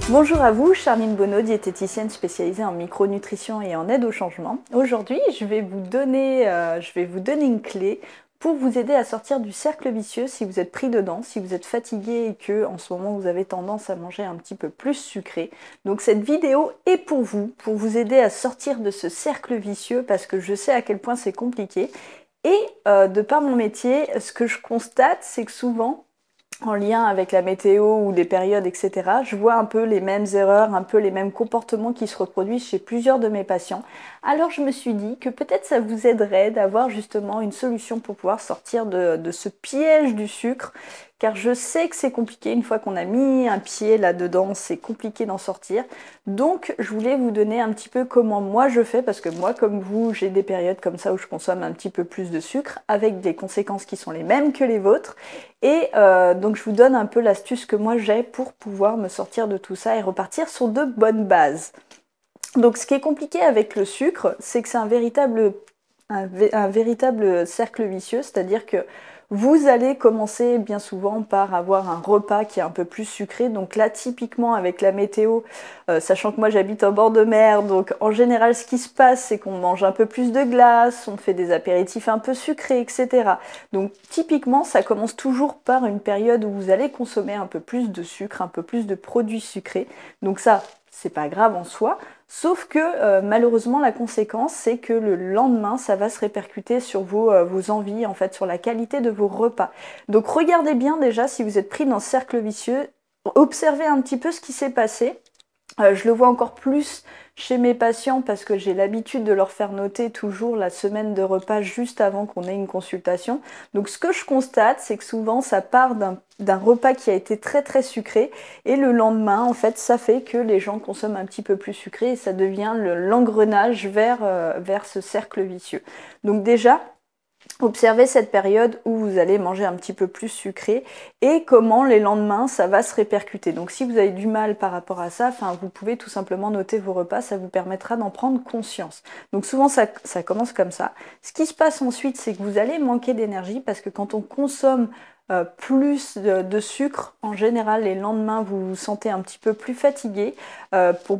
Bonjour à vous, Charline Bonneau, diététicienne spécialisée en micronutrition et en aide au changement. Aujourd'hui, je vais vous donner une clé pour vous aider à sortir du cercle vicieux si vous êtes pris dedans, si vous êtes fatigué et que en ce moment vous avez tendance à manger un petit peu plus sucré. Donc cette vidéo est pour vous aider à sortir de ce cercle vicieux parce que je sais à quel point c'est compliqué. Et de par mon métier, ce que je constate, c'est que souvent, en lien avec la météo ou les périodes, etc., je vois un peu les mêmes erreurs, un peu les mêmes comportements qui se reproduisent chez plusieurs de mes patients. Alors je me suis dit que peut-être ça vous aiderait d'avoir justement une solution pour pouvoir sortir de ce piège du sucre, car je sais que c'est compliqué, une fois qu'on a mis un pied là-dedans, c'est compliqué d'en sortir. Donc je voulais vous donner un petit peu comment moi je fais, parce que moi comme vous, j'ai des périodes comme ça où je consomme un petit peu plus de sucre, avec des conséquences qui sont les mêmes que les vôtres. Et donc je vous donne un peu l'astuce que moi j'ai pour pouvoir me sortir de tout ça et repartir sur de bonnes bases. Donc ce qui est compliqué avec le sucre, c'est que c'est un véritable cercle vicieux, c'est-à-dire que vous allez commencer bien souvent par avoir un repas qui est un peu plus sucré. Donc là, typiquement avec la météo, sachant que moi j'habite en bord de mer, donc en général ce qui se passe, c'est qu'on mange un peu plus de glace, on fait des apéritifs un peu sucrés, etc. Donc typiquement, ça commence toujours par une période où vous allez consommer un peu plus de sucre, un peu plus de produits sucrés. Donc ça, c'est pas grave en soi. Sauf que malheureusement la conséquence c'est que le lendemain ça va se répercuter sur vos envies, en fait sur la qualité de vos repas. Donc regardez bien déjà si vous êtes pris dans ce cercle vicieux, observez un petit peu ce qui s'est passé. Je le vois encore plus chez mes patients parce que j'ai l'habitude de leur faire noter toujours la semaine de repas juste avant qu'on ait une consultation. Donc ce que je constate, c'est que souvent ça part d'un repas qui a été très très sucré et le lendemain, en fait, ça fait que les gens consomment un petit peu plus sucré et ça devient l'engrenage vers ce cercle vicieux. Donc déjà, observez cette période où vous allez manger un petit peu plus sucré et comment les lendemains ça va se répercuter. Donc si vous avez du mal par rapport à ça, vous pouvez tout simplement noter vos repas, ça vous permettra d'en prendre conscience. Donc souvent ça commence comme ça. Ce qui se passe ensuite, c'est que vous allez manquer d'énergie parce que quand on consomme plus de sucre, en général les lendemains vous vous sentez un petit peu plus fatigué pour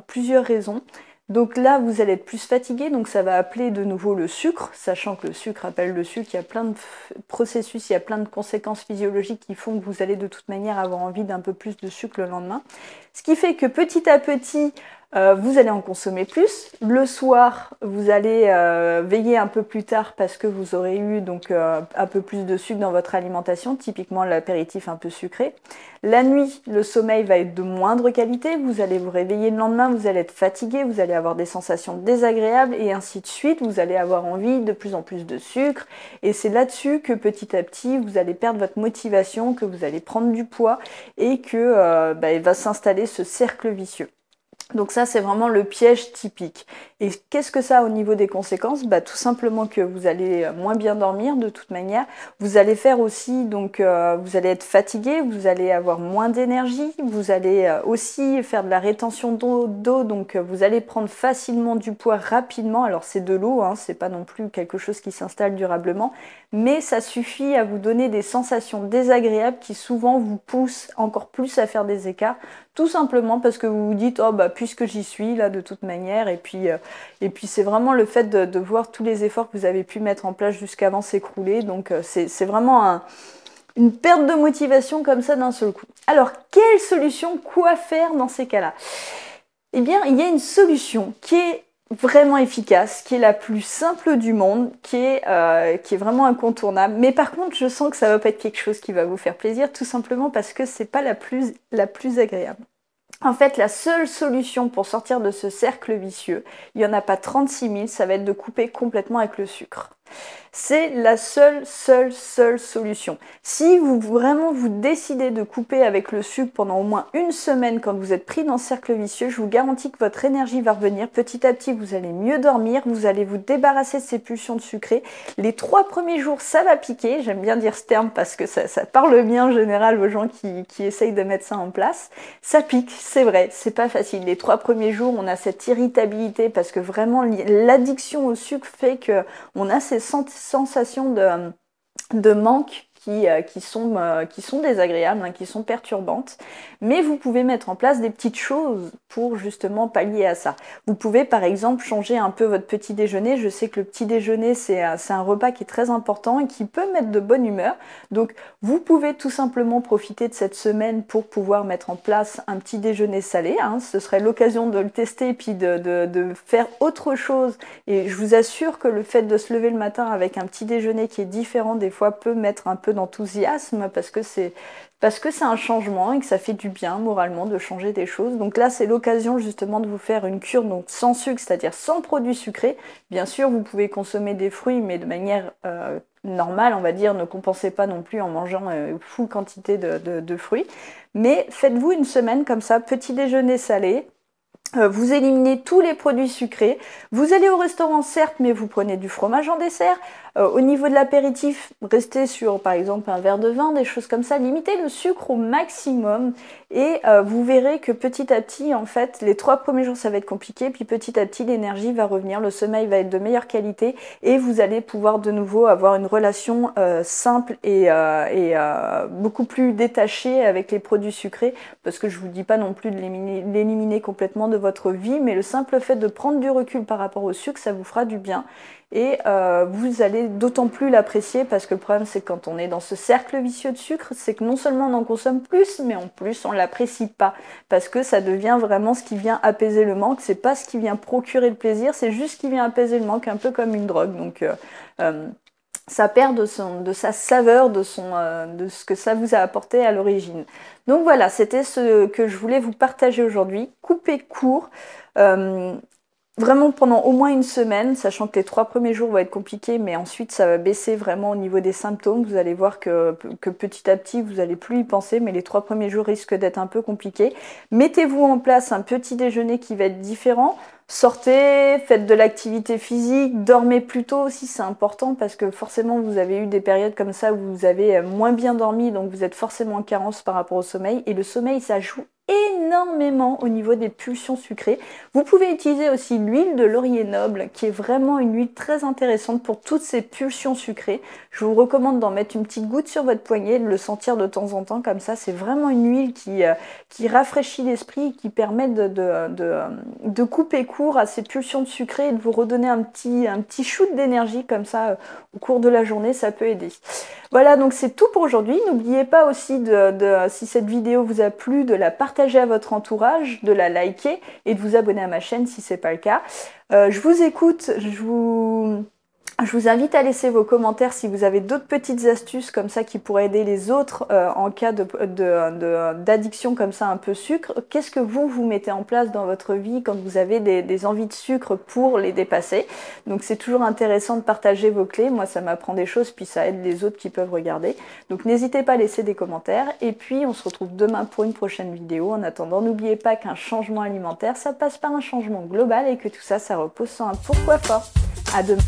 plusieurs raisons. Donc là, vous allez être plus fatigué, donc ça va appeler de nouveau le sucre, sachant que le sucre appelle le sucre, il y a plein de processus, il y a plein de conséquences physiologiques qui font que vous allez de toute manière avoir envie d'un peu plus de sucre le lendemain. Ce qui fait que petit à petit, vous allez en consommer plus. Le soir, vous allez veiller un peu plus tard parce que vous aurez eu donc un peu plus de sucre dans votre alimentation, typiquement l'apéritif un peu sucré. La nuit, le sommeil va être de moindre qualité. Vous allez vous réveiller le lendemain, vous allez être fatigué, vous allez avoir des sensations désagréables et ainsi de suite. Vous allez avoir envie de plus en plus de sucre. Et c'est là-dessus que petit à petit, vous allez perdre votre motivation, que vous allez prendre du poids et que il va s'installer ce cercle vicieux. Donc ça, c'est vraiment le piège typique. Et qu'est-ce que ça a au niveau des conséquences? Tout simplement que vous allez moins bien dormir de toute manière. Vous allez faire aussi, donc vous allez être fatigué, vous allez avoir moins d'énergie, vous allez aussi faire de la rétention d'eau, donc vous allez prendre facilement du poids rapidement. Alors c'est de l'eau, hein, c'est pas non plus quelque chose qui s'installe durablement, mais ça suffit à vous donner des sensations désagréables qui souvent vous poussent encore plus à faire des écarts. Tout simplement parce que vous vous dites, oh puisque j'y suis là de toute manière, et puis c'est vraiment le fait de voir tous les efforts que vous avez pu mettre en place jusqu'avant s'écrouler, donc c'est vraiment une perte de motivation comme ça d'un seul coup. Alors, quelle solution, quoi faire dans ces cas-là? Eh bien, il y a une solution qui est vraiment efficace, qui est la plus simple du monde, qui est vraiment incontournable. Mais par contre, je sens que ça va pas être quelque chose qui va vous faire plaisir, tout simplement parce que c'est pas la plus agréable. En fait, la seule solution pour sortir de ce cercle vicieux, il n'y en a pas 36 000, ça va être de couper complètement avec le sucre. C'est la seule solution. Si vous décidez de couper avec le sucre pendant au moins une semaine quand vous êtes pris dans ce cercle vicieux, je vous garantis que votre énergie va revenir. Petit à petit, vous allez mieux dormir, vous allez vous débarrasser de ces pulsions de sucré. Les 3 premiers jours, ça va piquer. J'aime bien dire ce terme parce que ça parle bien en général aux gens qui essayent de mettre ça en place. Ça pique, c'est vrai, c'est pas facile. Les 3 premiers jours, on a cette irritabilité parce que vraiment l'addiction au sucre fait qu'on a ces sensations de manque qui sont désagréables, hein, qui sont perturbantes. Mais vous pouvez mettre en place des petites choses pour justement pallier à ça. Vous pouvez par exemple changer un peu votre petit déjeuner. Je sais que le petit déjeuner, c'est un repas qui est très important et qui peut mettre de bonne humeur. Donc vous pouvez tout simplement profiter de cette semaine pour pouvoir mettre en place un petit déjeuner salé. Hein. Ce serait l'occasion de le tester et puis de faire autre chose. Et je vous assure que le fait de se lever le matin avec un petit déjeuner qui est différent, des fois peut mettre un peu d'enthousiasme parce que c'est un changement et que ça fait du bien moralement de changer des choses. Donc là, c'est l'occasion justement de vous faire une cure donc sans sucre, c'est-à-dire sans produits sucrés. Bien sûr, vous pouvez consommer des fruits, mais de manière normale, on va dire. Ne compensez pas non plus en mangeant full quantité de fruits. Mais faites-vous une semaine comme ça, petit déjeuner salé. Vous éliminez tous les produits sucrés. Vous allez au restaurant, certes, mais vous prenez du fromage en dessert. Au niveau de l'apéritif, restez sur, par exemple, un verre de vin, des choses comme ça. Limitez le sucre au maximum et vous verrez que petit à petit, en fait, les 3 premiers jours, ça va être compliqué. Puis petit à petit, l'énergie va revenir, le sommeil va être de meilleure qualité et vous allez pouvoir de nouveau avoir une relation simple et beaucoup plus détachée avec les produits sucrés. Parce que je vous dis pas non plus de l'éliminer complètement de votre vie, mais le simple fait de prendre du recul par rapport au sucre, ça vous fera du bien. Et vous allez d'autant plus l'apprécier parce que le problème c'est que quand on est dans ce cercle vicieux de sucre, c'est que non seulement on en consomme plus, mais en plus on l'apprécie pas parce que ça devient vraiment ce qui vient apaiser le manque, c'est pas ce qui vient procurer le plaisir, c'est juste ce qui vient apaiser le manque, un peu comme une drogue. Donc ça perd de sa saveur, de ce que ça vous a apporté à l'origine. Donc voilà, c'était ce que je voulais vous partager aujourd'hui. Coupez court. Vraiment pendant au moins une semaine, sachant que les 3 premiers jours vont être compliqués, mais ensuite ça va baisser vraiment au niveau des symptômes. Vous allez voir que petit à petit, vous n'allez plus y penser, mais les 3 premiers jours risquent d'être un peu compliqués. Mettez-vous en place un petit déjeuner qui va être différent. Sortez, faites de l'activité physique, dormez plus tôt aussi, c'est important parce que forcément vous avez eu des périodes comme ça où vous avez moins bien dormi, donc vous êtes forcément en carence par rapport au sommeil. Et le sommeil, ça joue énormément au niveau des pulsions sucrées. Vous pouvez utiliser aussi l'huile de laurier noble qui est vraiment une huile très intéressante pour toutes ces pulsions sucrées. Je vous recommande d'en mettre une petite goutte sur votre poignet, de le sentir de temps en temps comme ça. C'est vraiment une huile qui rafraîchit l'esprit et qui permet de couper court à ces pulsions de sucré et de vous redonner un petit shoot d'énergie comme ça au cours de la journée, ça peut aider. Voilà, donc c'est tout pour aujourd'hui. N'oubliez pas aussi si cette vidéo vous a plu, de la partager à votre entourage, de la liker et de vous abonner à ma chaîne si ce n'est pas le cas. Je vous écoute, je vous invite à laisser vos commentaires si vous avez d'autres petites astuces comme ça qui pourraient aider les autres en cas d'addiction comme ça un peu sucre. Qu'est-ce que vous mettez en place dans votre vie quand vous avez des envies de sucre pour les dépasser? Donc c'est toujours intéressant de partager vos clés. Moi ça m'apprend des choses puis ça aide les autres qui peuvent regarder. Donc n'hésitez pas à laisser des commentaires et puis on se retrouve demain pour une prochaine vidéo. En attendant, n'oubliez pas qu'un changement alimentaire ça passe par un changement global et que tout ça, ça repose sur un pourquoi fort. À demain.